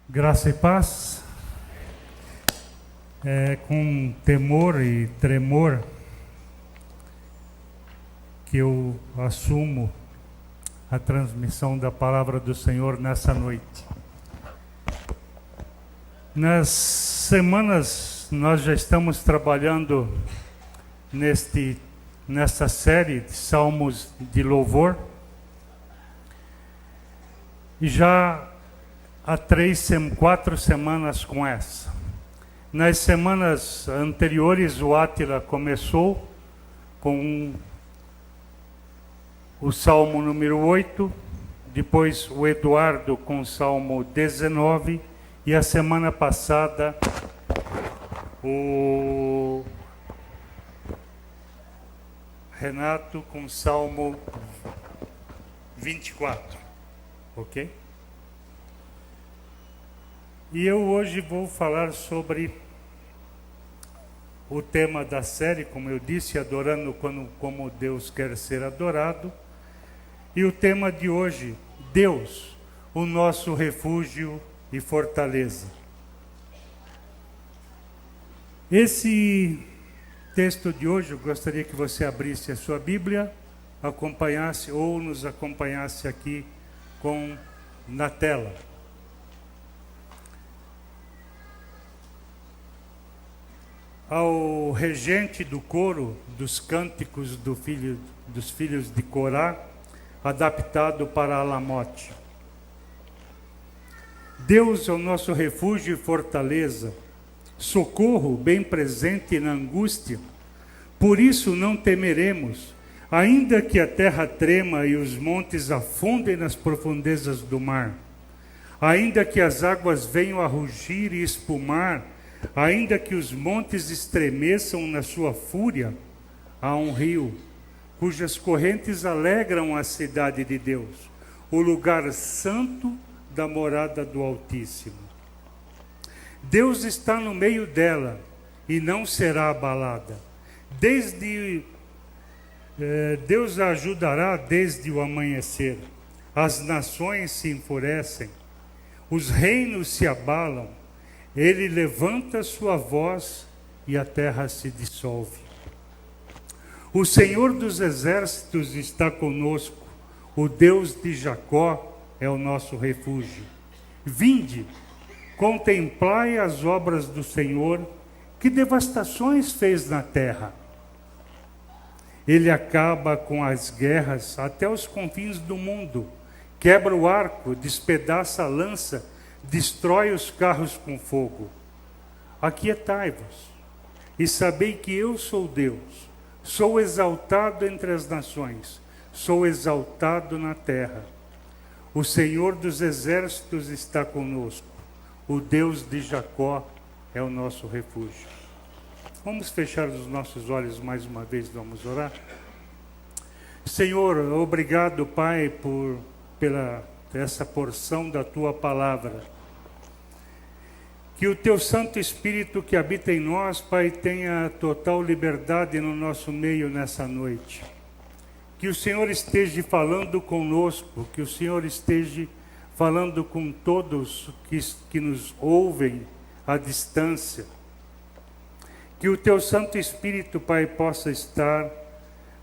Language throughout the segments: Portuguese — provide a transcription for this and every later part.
Graça e paz. É com temor e tremor que eu assumo a transmissão da palavra do Senhor nessa noite. Nas semanas nós já estamos trabalhando nessa série de salmos de louvor e já há 4 semanas com essa. Nas semanas anteriores, o Átila começou com o Salmo número 8, depois o Eduardo com o Salmo 19, e a semana passada o Renato com o Salmo 24, ok? E eu hoje vou falar sobre o tema da série, como eu disse, adorando como Deus quer ser adorado. E o tema de hoje, Deus, o nosso refúgio e fortaleza. Esse texto de hoje, eu gostaria que você abrisse a sua Bíblia, acompanhasse ou nos acompanhasse aqui na tela. Ao regente do coro dos cânticos dos filhos de Corá, adaptado para Alamote. Deus é o nosso refúgio e fortaleza, socorro bem presente na angústia. Por isso não temeremos, ainda que a terra trema e os montes afundem nas profundezas do mar, ainda que as águas venham a rugir e espumar, ainda que os montes estremeçam na sua fúria, há um rio, cujas correntes alegram a cidade de Deus, o lugar santo da morada do Altíssimo. Deus está no meio dela e não será abalada. Deus a ajudará desde o amanhecer. As nações se enfurecem, os reinos se abalam. Ele levanta sua voz e a terra se dissolve. O Senhor dos exércitos está conosco. O Deus de Jacó é o nosso refúgio. Vinde, contemplai as obras do Senhor, que devastações fez na terra. Ele acaba com as guerras até os confins do mundo, quebra o arco, despedaça a lança, destrói os carros com fogo. Aquietai-vos e sabei que eu sou Deus. Sou exaltado entre as nações, sou exaltado na terra. O Senhor dos exércitos está conosco. O Deus de Jacó é o nosso refúgio. Vamos fechar os nossos olhos mais uma vez, vamos orar? Senhor, obrigado, Pai, pela essa porção da Tua palavra. Que o Teu Santo Espírito que habita em nós, Pai, tenha total liberdade no nosso meio nessa noite. Que o Senhor esteja falando conosco, que o Senhor esteja falando com todos que nos ouvem à distância. Que o Teu Santo Espírito, Pai, possa estar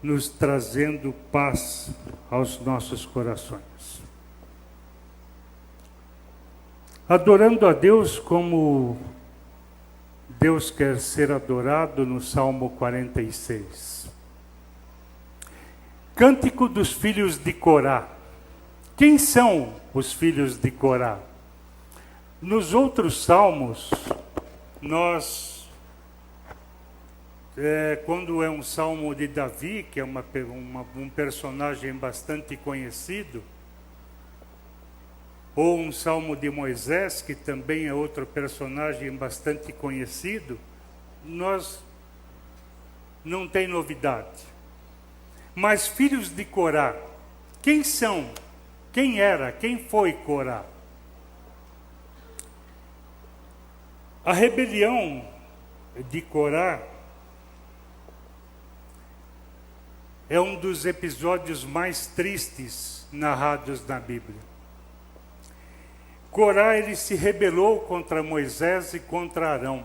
nos trazendo paz aos nossos corações. Adorando a Deus como Deus quer ser adorado no Salmo 46. Cântico dos filhos de Corá. Quem são os filhos de Corá? Nos outros salmos, quando é um salmo de Davi, que é um personagem bastante conhecido, ou um salmo de Moisés, que também é outro personagem bastante conhecido, nós não tem novidade. Mas filhos de Corá, quem são? Quem era? Quem foi Corá? A rebelião de Corá é um dos episódios mais tristes narrados na Bíblia. Corá, ele se rebelou contra Moisés e contra Arão.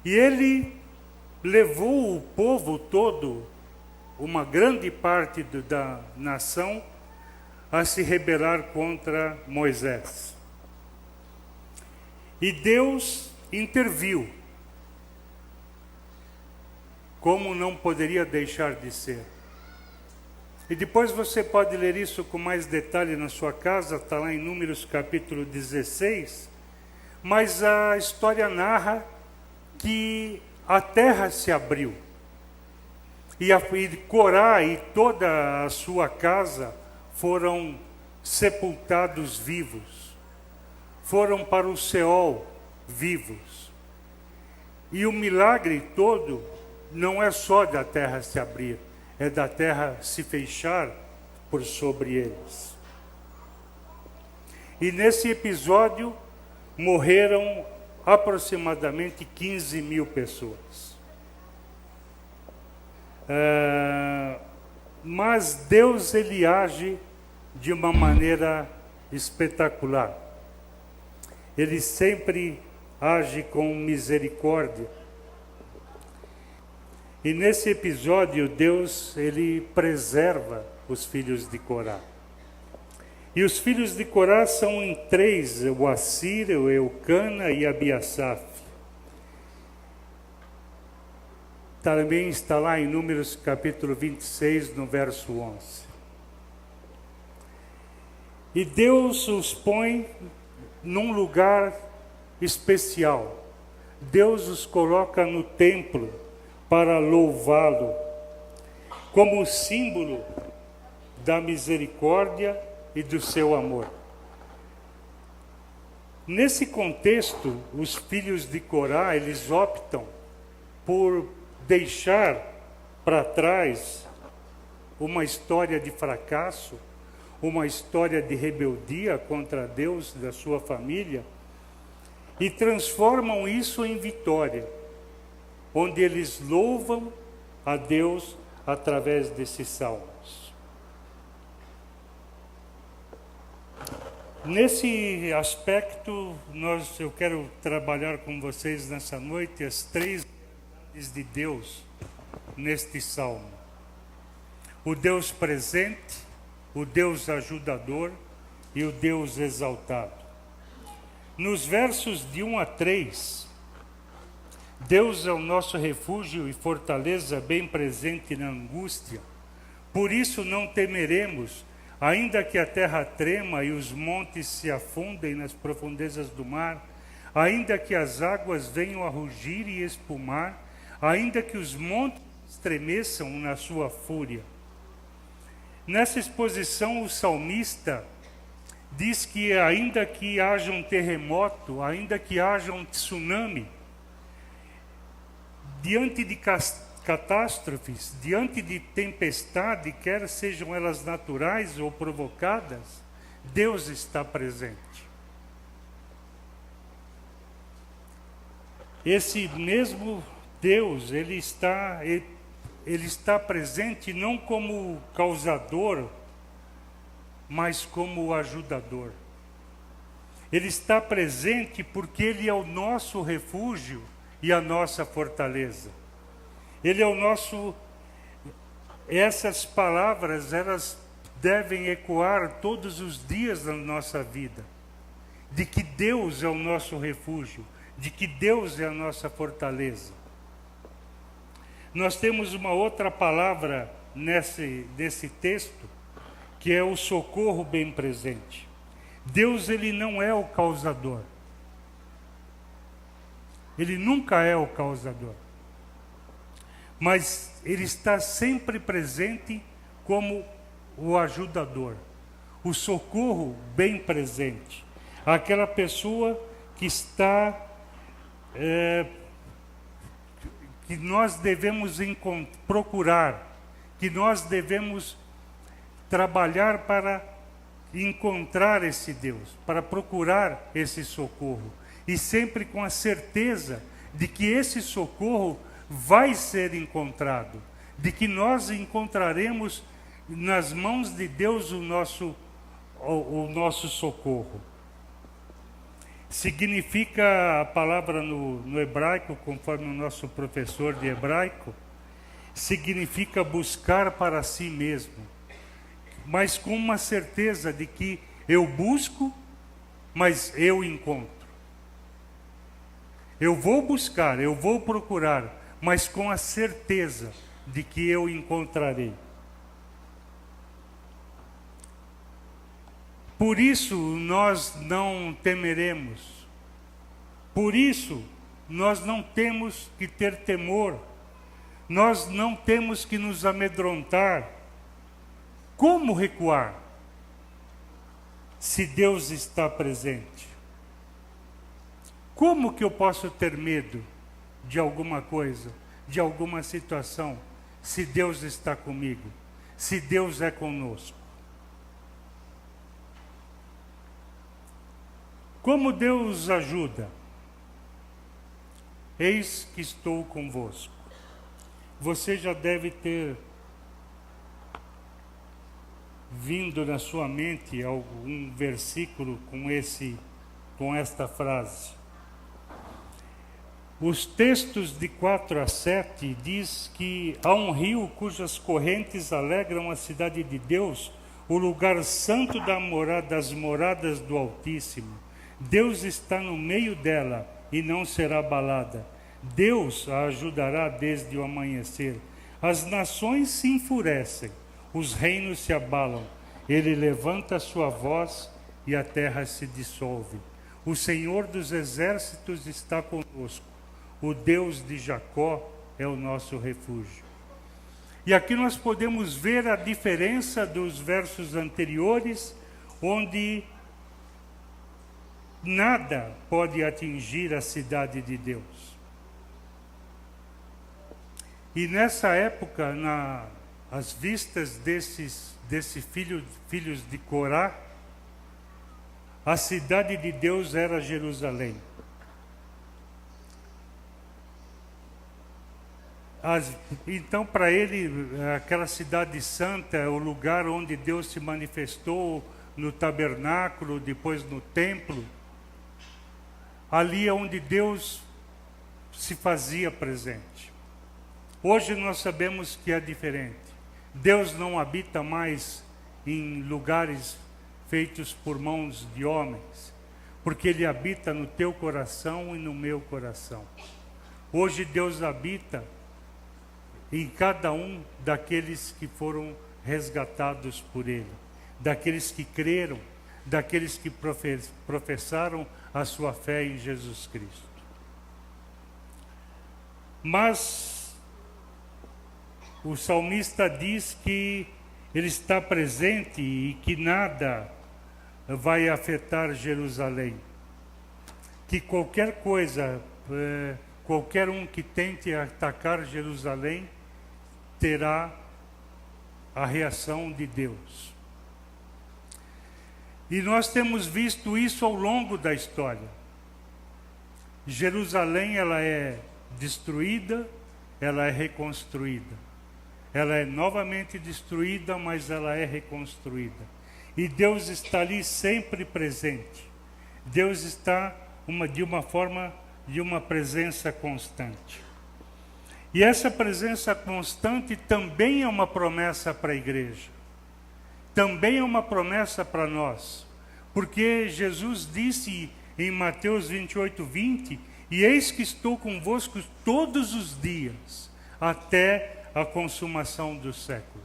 E ele levou o povo todo, uma grande parte da nação, a se rebelar contra Moisés. E Deus interviu, como não poderia deixar de ser. E depois você pode ler isso com mais detalhe na sua casa, está lá em Números capítulo 16, mas a história narra que a terra se abriu, e Corá e toda a sua casa foram sepultados vivos, foram para o Seol vivos. E o milagre todo não é só da terra se abrir, é da terra se fechar por sobre eles. E nesse episódio morreram aproximadamente 15 mil pessoas. Mas Deus, ele age de uma maneira espetacular. Ele sempre age com misericórdia. E nesse episódio, Deus, ele preserva os filhos de Corá. E os filhos de Corá são em 3, o Assir, o Eucana e Abiasaf. Também está lá em Números capítulo 26, no verso 11. E Deus os põe num lugar especial. Deus os coloca no templo para louvá-lo, como símbolo da misericórdia e do seu amor. Nesse contexto, os filhos de Corá, eles optam por deixar para trás uma história de fracasso, uma história de rebeldia contra Deus da sua família, e transformam isso em vitória, onde eles louvam a Deus através desses salmos. Nesse aspecto, eu quero trabalhar com vocês nessa noite as 3 verdades de Deus neste salmo. O Deus presente, o Deus ajudador e o Deus exaltado. Nos versos de 1 a 3, Deus é o nosso refúgio e fortaleza bem presente na angústia. Por isso não temeremos, ainda que a terra trema e os montes se afundem nas profundezas do mar, ainda que as águas venham a rugir e espumar, ainda que os montes estremeçam na sua fúria. Nessa exposição, o salmista diz que ainda que haja um terremoto, ainda que haja um tsunami, diante de catástrofes, diante de tempestade, quer sejam elas naturais ou provocadas, Deus está presente. Esse mesmo Deus, ele está presente não como causador, mas como ajudador. Ele está presente porque ele é o nosso refúgio e a nossa fortaleza. Ele é o nosso... Essas palavras, elas devem ecoar todos os dias na nossa vida, de que Deus é o nosso refúgio, de que Deus é a nossa fortaleza. Nós temos uma outra palavra nesse texto, que é o socorro bem presente. Deus, ele não é o causador. Ele nunca é o causador. Mas ele está sempre presente como o ajudador. O socorro bem presente. Aquela pessoa que está... que nós devemos procurar, que nós devemos trabalhar para encontrar esse Deus, para procurar esse socorro. E sempre com a certeza de que esse socorro vai ser encontrado, de que nós encontraremos nas mãos de Deus o nosso socorro. Significa, a palavra no hebraico, conforme o nosso professor de hebraico, significa buscar para si mesmo, mas com uma certeza de que eu busco, mas eu encontro. Eu vou buscar, eu vou procurar, mas com a certeza de que eu encontrarei. Por isso nós não temeremos. Por isso nós não temos que ter temor. Nós não temos que nos amedrontar. Como recuar se Deus está presente? Como que eu posso ter medo de alguma coisa, de alguma situação, se Deus está comigo, se Deus é conosco? Como Deus ajuda? Eis que estou convosco. Você já deve ter vindo na sua mente algum versículo com esta frase. Os textos de 4 a 7 diz que há um rio cujas correntes alegram a cidade de Deus, o lugar santo das moradas do Altíssimo. Deus está no meio dela e não será abalada. Deus a ajudará desde o amanhecer. As nações se enfurecem, os reinos se abalam. Ele levanta a sua voz e a terra se dissolve. O Senhor dos exércitos está conosco. O Deus de Jacó é o nosso refúgio. E aqui nós podemos ver a diferença dos versos anteriores, onde nada pode atingir a cidade de Deus. E nessa época, às vistas desses filhos de Corá, a cidade de Deus era Jerusalém. Então, para ele, aquela cidade santa é o lugar onde Deus se manifestou no tabernáculo, depois no templo. Ali é onde Deus se fazia presente. Hoje nós sabemos que é diferente. Deus não habita mais em lugares feitos por mãos de homens, porque Ele habita no teu coração e no meu coração. Hoje Deus habita em cada um daqueles que foram resgatados por Ele, daqueles que creram, daqueles que professaram a sua fé em Jesus Cristo. Mas o salmista diz que Ele está presente e que nada vai afetar Jerusalém. Que qualquer coisa, qualquer um que tente atacar Jerusalém, terá a reação de Deus. E nós temos visto isso ao longo da história. Jerusalém, ela é destruída, ela é reconstruída. Ela é novamente destruída, mas ela é reconstruída. E Deus está ali sempre presente. Deus está de uma presença constante. E essa presença constante também é uma promessa para a igreja. Também é uma promessa para nós. Porque Jesus disse em Mateus 28:20, e eis que estou convosco todos os dias, até a consumação dos séculos.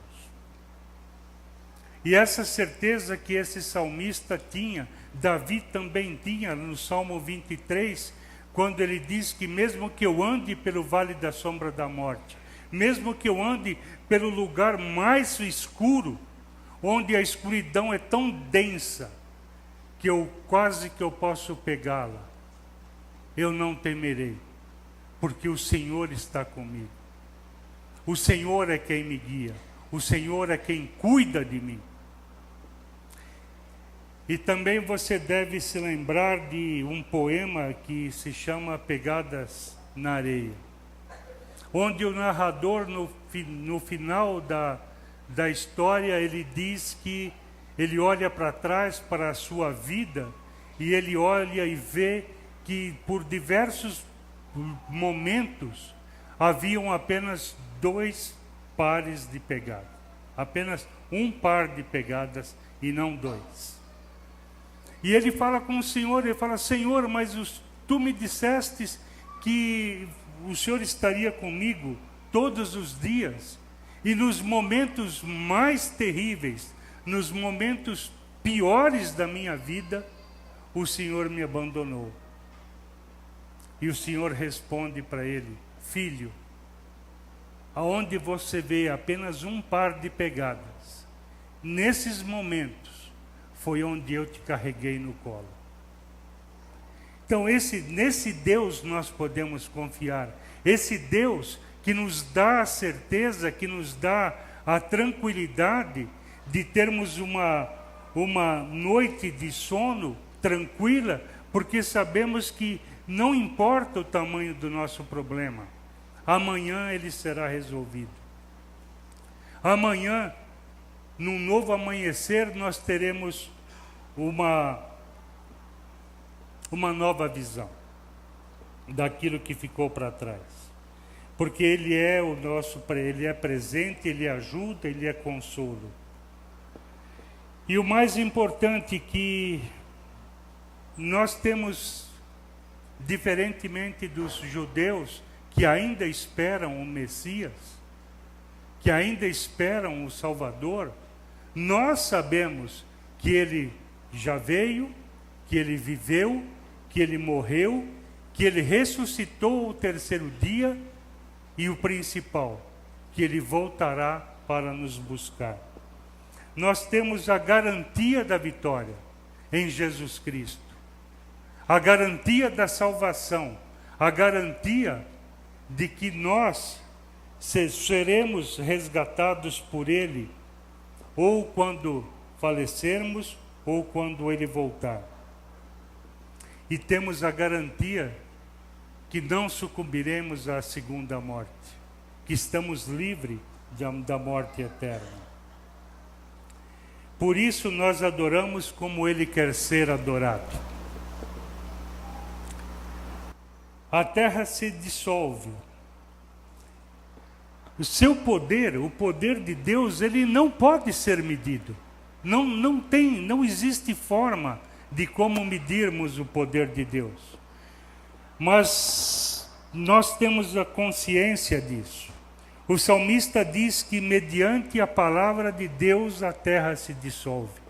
E essa certeza que esse salmista tinha, Davi também tinha no Salmo 23, quando ele diz que mesmo que eu ande pelo vale da sombra da morte, mesmo que eu ande pelo lugar mais escuro, onde a escuridão é tão densa, que quase que eu posso pegá-la, eu não temerei, porque o Senhor está comigo. O Senhor é quem me guia, o Senhor é quem cuida de mim. E também você deve se lembrar de um poema que se chama Pegadas na Areia. onde o narrador, no final da história, ele diz que ele olha para trás, para a sua vida, e ele olha e vê que por diversos momentos haviam apenas 2 pares de pegadas. Apenas um par de pegadas e não 2. E ele fala com o Senhor, ele fala: Senhor, mas tu me dissestes que o Senhor estaria comigo todos os dias, e nos momentos mais terríveis, nos momentos piores da minha vida, o Senhor me abandonou. E o Senhor responde para ele: filho, aonde você vê apenas um par de pegadas, nesses momentos foi onde eu te carreguei no colo. Então nesse Deus nós podemos confiar. Esse Deus que nos dá a certeza, que nos dá a tranquilidade de termos uma noite de sono tranquila, porque sabemos que não importa o tamanho do nosso problema, amanhã ele será resolvido. Amanhã, num novo amanhecer, nós teremos uma nova visão daquilo que ficou para trás. Porque ele é ele é presente, ele ajuda, ele é consolo. E o mais importante que nós temos, diferentemente dos judeus que ainda esperam o Messias, que ainda esperam o Salvador, nós sabemos que ele já veio, que ele viveu, que ele morreu, que ele ressuscitou o terceiro dia, e o principal, que ele voltará para nos buscar. Nós temos a garantia da vitória em Jesus Cristo, a garantia da salvação, a garantia de que nós seremos resgatados por ele, ou quando falecermos, ou quando ele voltar. E temos a garantia que não sucumbiremos à segunda morte, que estamos livres da morte eterna. Por isso nós adoramos como ele quer ser adorado. A terra se dissolve. O seu poder, o poder de Deus, ele não pode ser medido. Não existe forma de como medirmos o poder de Deus. Mas nós temos a consciência disso. O salmista diz que mediante a palavra de Deus a terra se dissolve.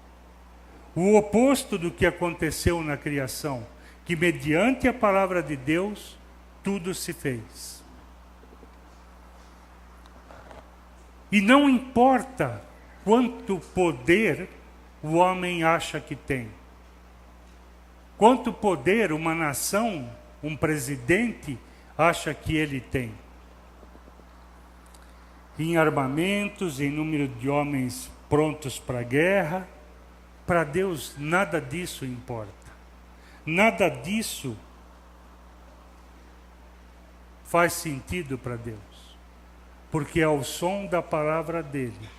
O oposto do que aconteceu na criação, que mediante a palavra de Deus tudo se fez. E não importa quanto poder o homem acha que tem. Quanto poder uma nação, um presidente, acha que ele tem. Em armamentos, em número de homens prontos para a guerra. Para Deus, nada disso importa. Nada disso faz sentido para Deus. Porque ao som da palavra dele,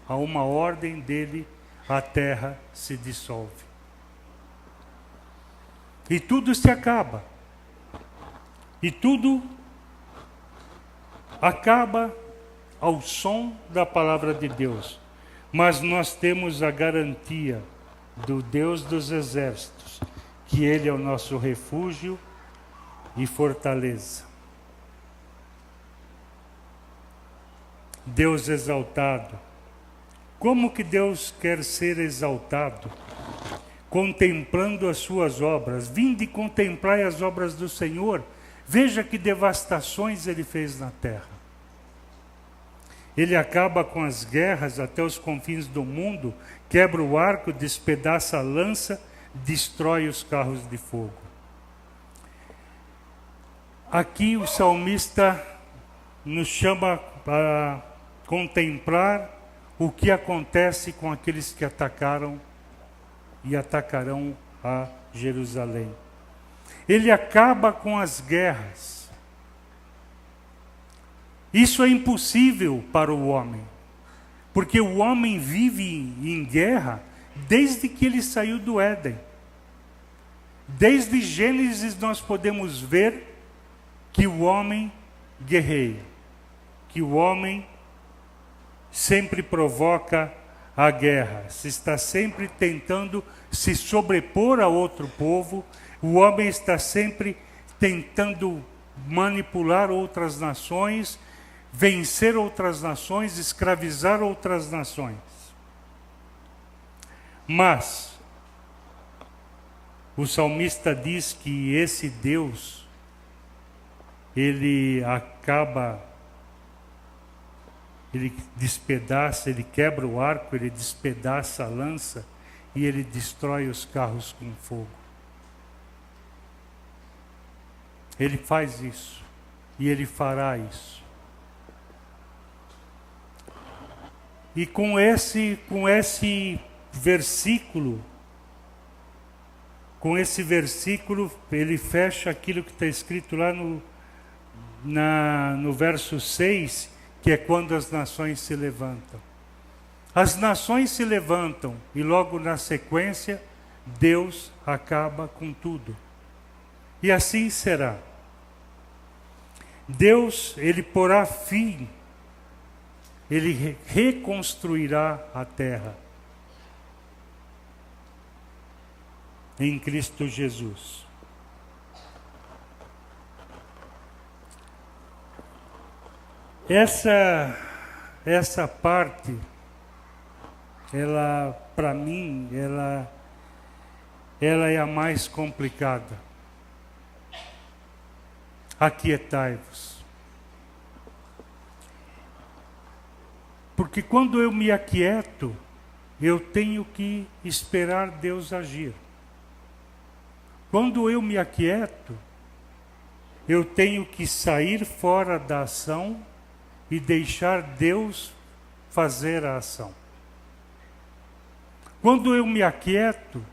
a uma ordem dele, a terra se dissolve. E tudo se acaba. E tudo acaba ao som da palavra de Deus. Mas nós temos a garantia do Deus dos exércitos, que ele é o nosso refúgio e fortaleza. Deus exaltado. Como que Deus quer ser exaltado? Contemplando as suas obras. Vinde contemplai as obras do Senhor. Veja que devastações ele fez na terra. Ele acaba com as guerras até os confins do mundo, quebra o arco, despedaça a lança, destrói os carros de fogo. Aqui o salmista nos chama para contemplar o que acontece com aqueles que atacaram e atacarão a Jerusalém. Ele acaba com as guerras. Isso é impossível para o homem, porque o homem vive em guerra desde que ele saiu do Éden. Desde Gênesis nós podemos ver que o homem guerreia, que o homem sempre provoca a guerra, se está sempre tentando se sobrepor a outro povo, o homem está sempre tentando manipular outras nações, vencer outras nações, escravizar outras nações. Mas o salmista diz que esse Deus, ele despedaça, ele quebra o arco, ele despedaça a lança e ele destrói os carros com fogo. Ele faz isso e ele fará isso. E com esse versículo, ele fecha aquilo que está escrito lá no verso 6, que é quando as nações se levantam. As nações se levantam e logo na sequência, Deus acaba com tudo. E assim será. Deus, ele porá fim, ele reconstruirá a terra em Cristo Jesus. Essa parte, ela, para mim, ela é a mais complicada. Aquietai-vos. Porque quando eu me aquieto, eu tenho que esperar Deus agir. Quando eu me aquieto, eu tenho que sair fora da ação e deixar Deus fazer a ação. Quando eu me aquieto,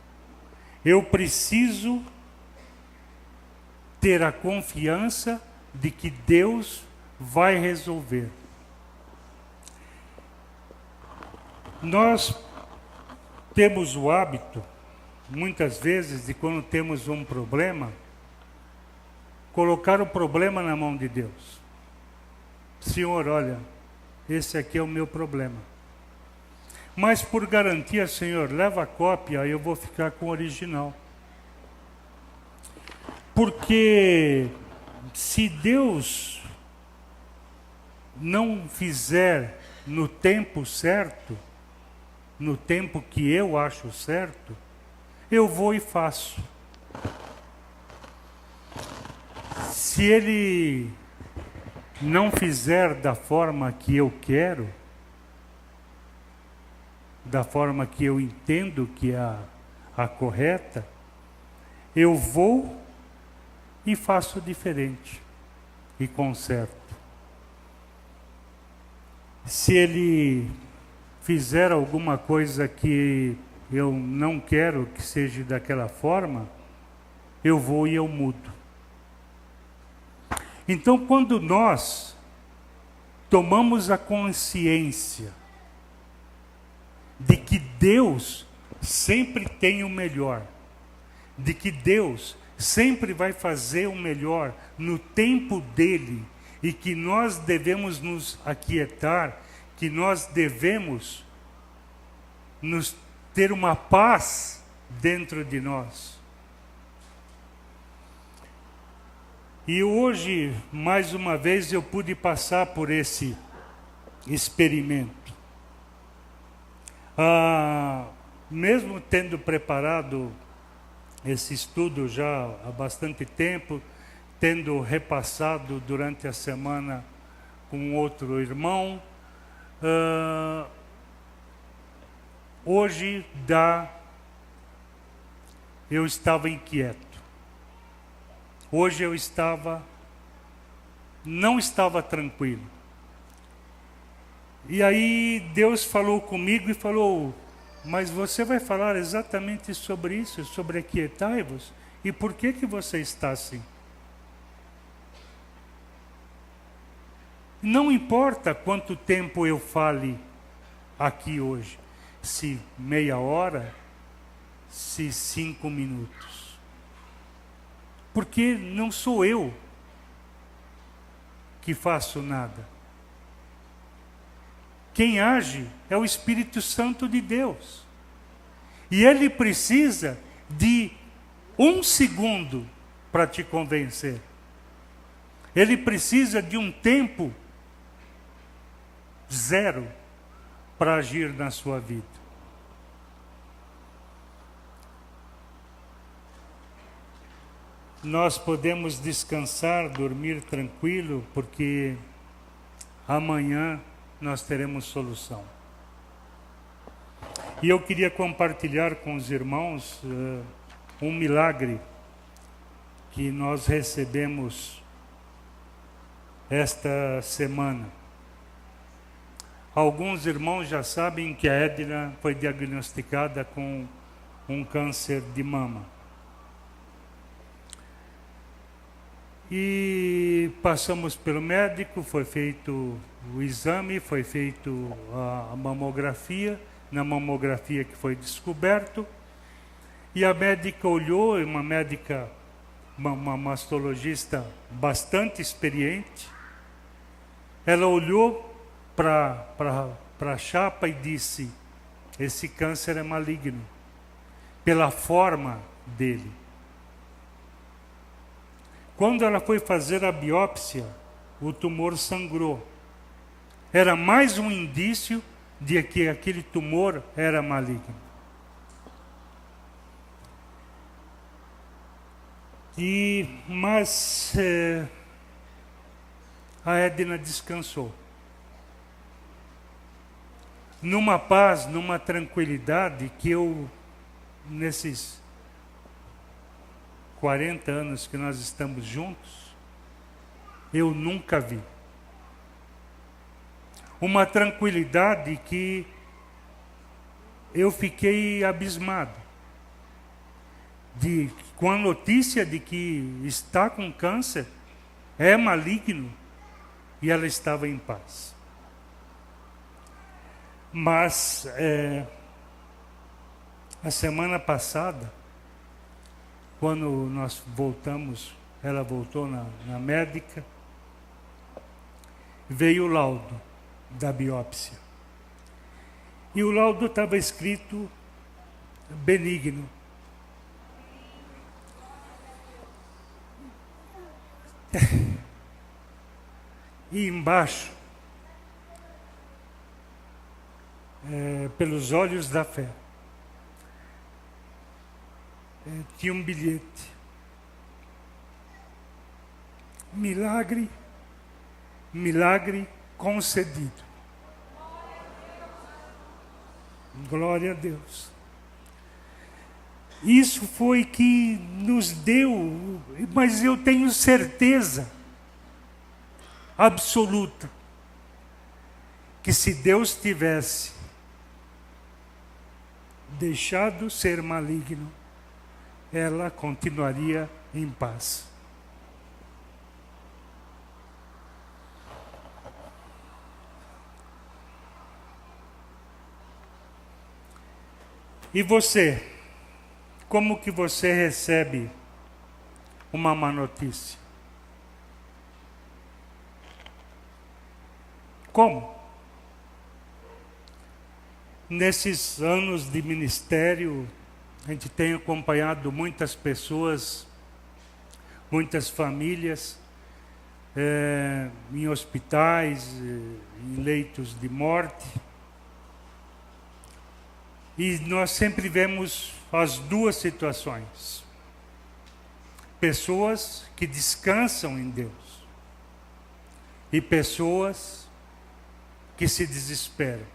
eu preciso ter a confiança de que Deus vai resolver. Nós temos o hábito, muitas vezes, de quando temos um problema, colocar o problema na mão de Deus. Senhor, olha, esse aqui é o meu problema. Mas por garantia, Senhor, leva a cópia, eu vou ficar com o original. Porque se Deus não fizer no tempo certo, no tempo que eu acho certo, eu vou e faço. Se Ele não fizer da forma que eu quero, da forma que eu entendo que é a correta, eu vou e faço diferente e conserto. Se Ele fizer alguma coisa que eu não quero que seja daquela forma, eu vou e eu mudo. Então, quando nós tomamos a consciência de que Deus sempre tem o melhor, de que Deus sempre vai fazer o melhor no tempo dele, e que nós devemos nos aquietar, que nós devemos nos ter uma paz dentro de nós. E hoje, mais uma vez, eu pude passar por esse experimento. Mesmo tendo preparado esse estudo já há bastante tempo, tendo repassado durante a semana com outro irmão, hoje eu estava inquieto. Hoje eu não estava tranquilo. E aí Deus falou comigo e falou: mas você vai falar exatamente sobre isso, sobre aquietai-vos? E por que você está assim? Não importa quanto tempo eu fale aqui hoje, se meia hora, se 5 minutos. Porque não sou eu que faço nada. Quem age é o Espírito Santo de Deus. E ele precisa de 1 segundo para te convencer. Ele precisa de um tempo zero para agir na sua vida. Nós podemos descansar, dormir tranquilo, porque amanhã nós teremos solução. E eu queria compartilhar com os irmãos um milagre que nós recebemos esta semana. Alguns irmãos já sabem que a Edna foi diagnosticada com um câncer de mama. E passamos pelo médico, foi feito o exame, foi feito a mamografia, na mamografia que foi descoberto, e a médica olhou, uma mastologista bastante experiente, ela olhou para a chapa e disse: esse câncer é maligno, pela forma dele. Quando ela foi fazer a biópsia, o tumor sangrou. Era mais um indício de que aquele tumor era maligno. Mas a Edna descansou. Numa paz, numa tranquilidade que eu, nesses 40 anos que nós estamos juntos, eu nunca vi. Uma tranquilidade que eu fiquei abismado. Com a notícia de que está com câncer, é maligno, e ela estava em paz. Mas, a semana passada, quando nós voltamos, ela voltou na médica, veio o laudo da biópsia. E o laudo estava escrito benigno. E embaixo, pelos olhos da fé, tinha um bilhete. Milagre, milagre concedido. Glória a Deus. Isso foi que nos deu, mas eu tenho certeza absoluta que se Deus tivesse deixado ser maligno, ela continuaria em paz. E você? Como que você recebe uma má notícia? Como? Nesses anos de ministério, a gente tem acompanhado muitas pessoas, muitas famílias, em hospitais, em leitos de morte. E nós sempre vemos as duas situações. Pessoas que descansam em Deus e pessoas que se desesperam.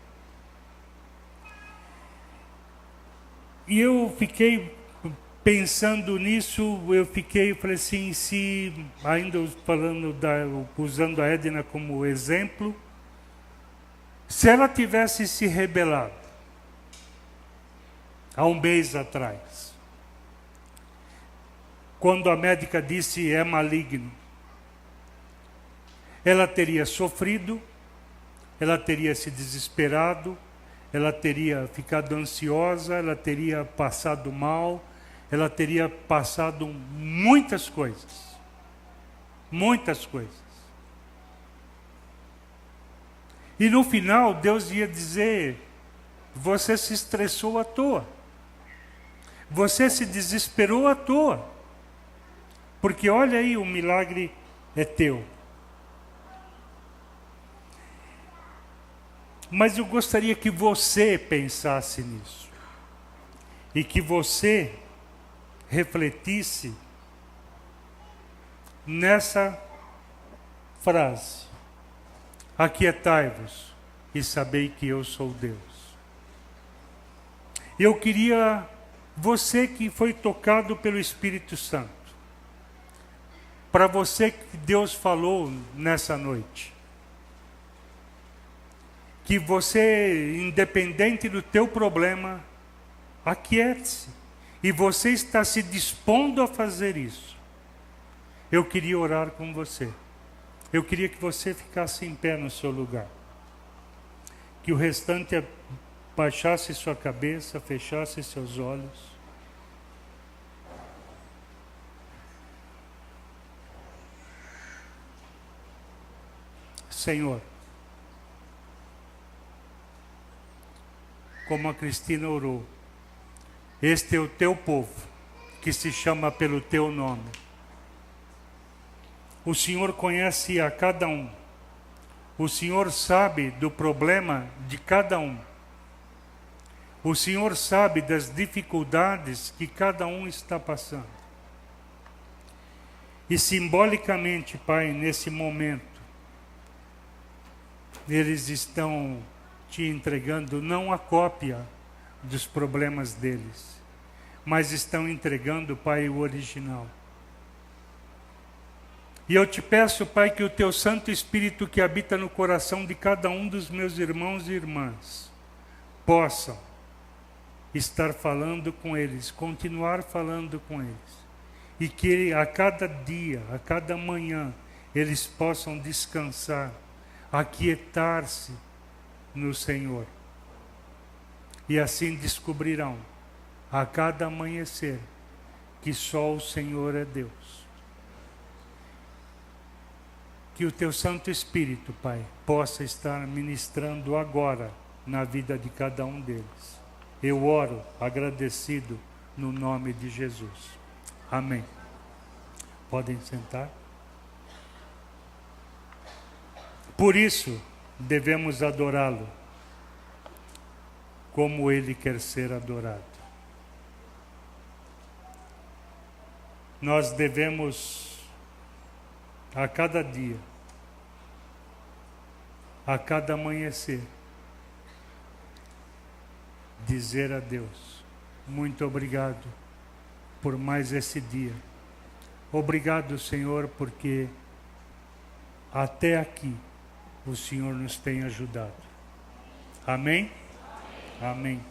E eu fiquei pensando nisso, falei assim, se, ainda falando, usando a Edna como exemplo, se ela tivesse se rebelado, há um mês atrás, quando a médica disse é maligno, ela teria sofrido, ela teria se desesperado, ela teria ficado ansiosa, ela teria passado mal, ela teria passado muitas coisas. Muitas coisas. E no final, Deus ia dizer: você se estressou à toa. Você se desesperou à toa. Porque olha aí, o milagre é teu. Mas eu gostaria que você pensasse nisso. E que você refletisse nessa frase: aquietai-vos e sabei que eu sou Deus. Eu queria, você que foi tocado pelo Espírito Santo, para você que Deus falou nessa noite, que você, independente do teu problema, aquiete-se. E você está se dispondo a fazer isso. Eu queria orar com você. Eu queria que você ficasse em pé no seu lugar. Que o restante baixasse sua cabeça, fechasse seus olhos. Senhor, como a Cristina orou, este é o teu povo, que se chama pelo teu nome. O Senhor conhece a cada um. O Senhor sabe do problema de cada um. O Senhor sabe das dificuldades que cada um está passando. E simbolicamente, Pai, nesse momento, eles estão te entregando não a cópia dos problemas deles, mas estão entregando, Pai, o original. E eu te peço, Pai, que o teu Santo Espírito que habita no coração de cada um dos meus irmãos e irmãs possam estar falando com eles, continuar falando com eles, e que a cada dia, a cada manhã, eles possam descansar, aquietar-se no Senhor. E assim descobrirão, a cada amanhecer, que só o Senhor é Deus. Que o teu Santo Espírito, Pai, possa estar ministrando agora na vida de cada um deles. Eu oro agradecido no nome de Jesus. Amém. Podem sentar. Por isso, devemos adorá-lo como ele quer ser adorado. Nós devemos, a cada dia, a cada amanhecer, dizer a Deus: muito obrigado por mais esse dia. Obrigado, Senhor, porque até aqui o Senhor nos tem ajudado. Amém? Amém.